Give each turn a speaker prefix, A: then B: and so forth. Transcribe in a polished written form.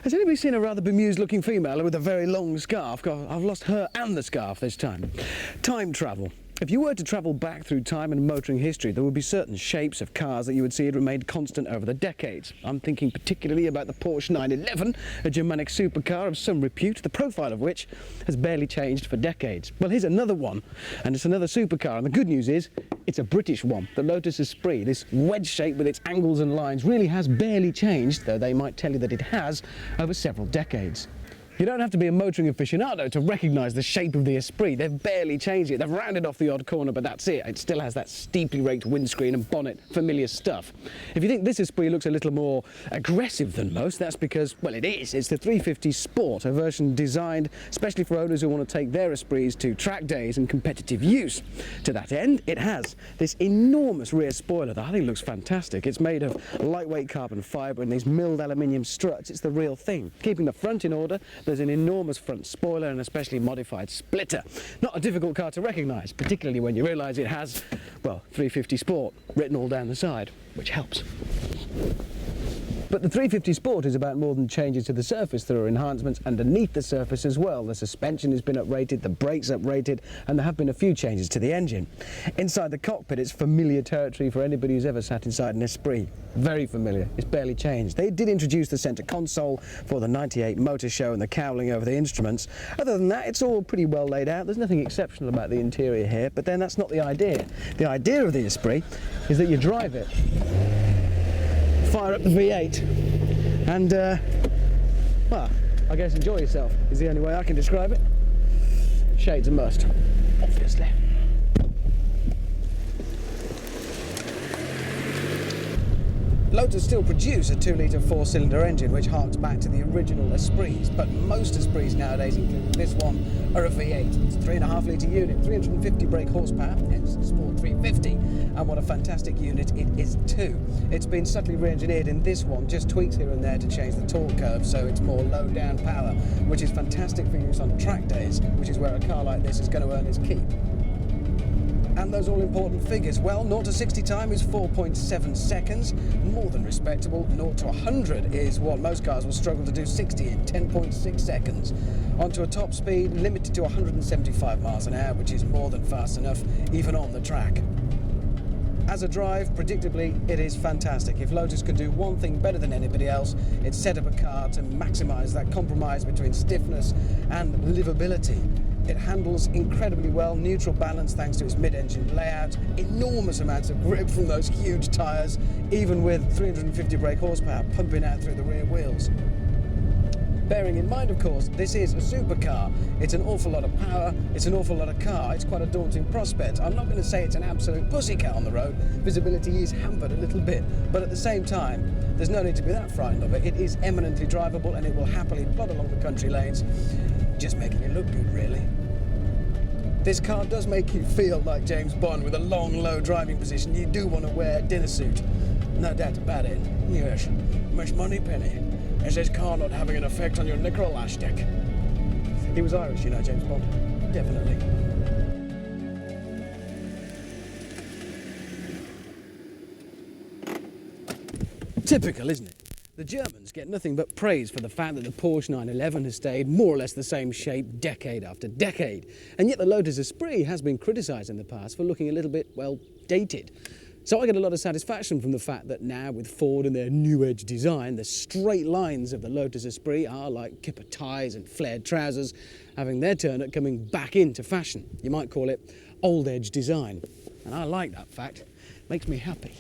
A: Has anybody seen a rather bemused-looking female with a very long scarf? God, I've lost her and the scarf this time. Time travel. If you were to travel back through time and motoring history, there would be certain shapes of cars that you would see had remained constant over the decades. I'm thinking particularly about the Porsche 911, a Germanic supercar of some repute, the profile of which has barely changed for decades. Well, here's another one, and it's another supercar, and the good news is, it's a British one. The Lotus Esprit, this wedge shape with its angles and lines, really has barely changed, though they might tell you that it has, over several decades. You don't have to be a motoring aficionado to recognise the shape of the Esprit. They've barely changed it. They've rounded off the odd corner, but that's it. It still has that steeply raked windscreen and bonnet, familiar stuff. If you think this Esprit looks a little more aggressive than most, that's because, well, it is. It's the 350 Sport, a version designed especially for owners who want to take their Esprits to track days and competitive use. To that end, it has this enormous rear spoiler that I think looks fantastic. It's made of lightweight carbon fibre and these milled aluminium struts. It's the real thing. Keeping the front in order, there's an enormous front spoiler and a specially modified splitter. Not a difficult car to recognise, particularly when you realise it has, well, 350 Sport written all down the side, which helps. But the 350 Sport is about more than changes to the surface. There are enhancements underneath the surface as well. The suspension has been uprated, the brakes uprated, and there have been a few changes to the engine. Inside the cockpit, it's familiar territory for anybody who's ever sat inside an Esprit. Very familiar. It's barely changed. They did introduce the centre console for the '98 motor show and the cowling over the instruments. Other than that, it's all pretty well laid out. There's nothing exceptional about the interior here, but then that's not the idea. The idea of the Esprit is that you drive it, fire up the V8 and, well, I guess enjoy yourself is the only way I can describe it. Shades a must, obviously. Lotus still produce a 2-litre 4-cylinder engine which harks back to the original Esprits, but most Esprits nowadays, including this one, are a V8. It's a 3.5-litre unit, 350 brake horsepower, hence the Sport 350, and what a fantastic unit it is too. It's been subtly re-engineered in this one, just tweaks here and there to change the torque curve so it's more low-down power, which is fantastic for use on track days, which is where a car like this is going to earn its keep. And those all-important figures, well, 0 to 60 time is 4.7 seconds, more than respectable. 0 to 100 is what most cars will struggle to do 60 in, 10.6 seconds. Onto a top speed limited to 175 miles an hour, which is more than fast enough, even on the track. As a drive, predictably, it is fantastic. If Lotus can do one thing better than anybody else, it's set up a car to maximise that compromise between stiffness and livability. It handles incredibly well, neutral balance thanks to its mid-engine layout, enormous amounts of grip from those huge tyres, even with 350 brake horsepower pumping out through the rear wheels. Bearing in mind, of course, this is a supercar. It's an awful lot of power, it's an awful lot of car, it's quite a daunting prospect. I'm not going to say it's an absolute pussycat on the road. Visibility is hampered a little bit, but at the same time, there's no need to be that frightened of it. It is eminently drivable and it will happily plod along the country lanes, just making it look good, really. This car does make you feel like James Bond with a long, low driving position. You do want to wear a dinner suit. No doubt about it. Yes. Much money, Penny. Is this car not having an effect on your knicker elastic? He was Irish, you know, James Bond. Definitely. Typical, isn't it? The Germans get nothing but praise for the fact that the Porsche 911 has stayed more or less the same shape decade after decade. And yet the Lotus Esprit has been criticised in the past for looking a little bit, well, dated. So I get a lot of satisfaction from the fact that now with Ford and their new edge design, the straight lines of the Lotus Esprit are like kipper ties and flared trousers, having their turn at coming back into fashion. You might call it old edge design. And I like that fact. Makes me happy.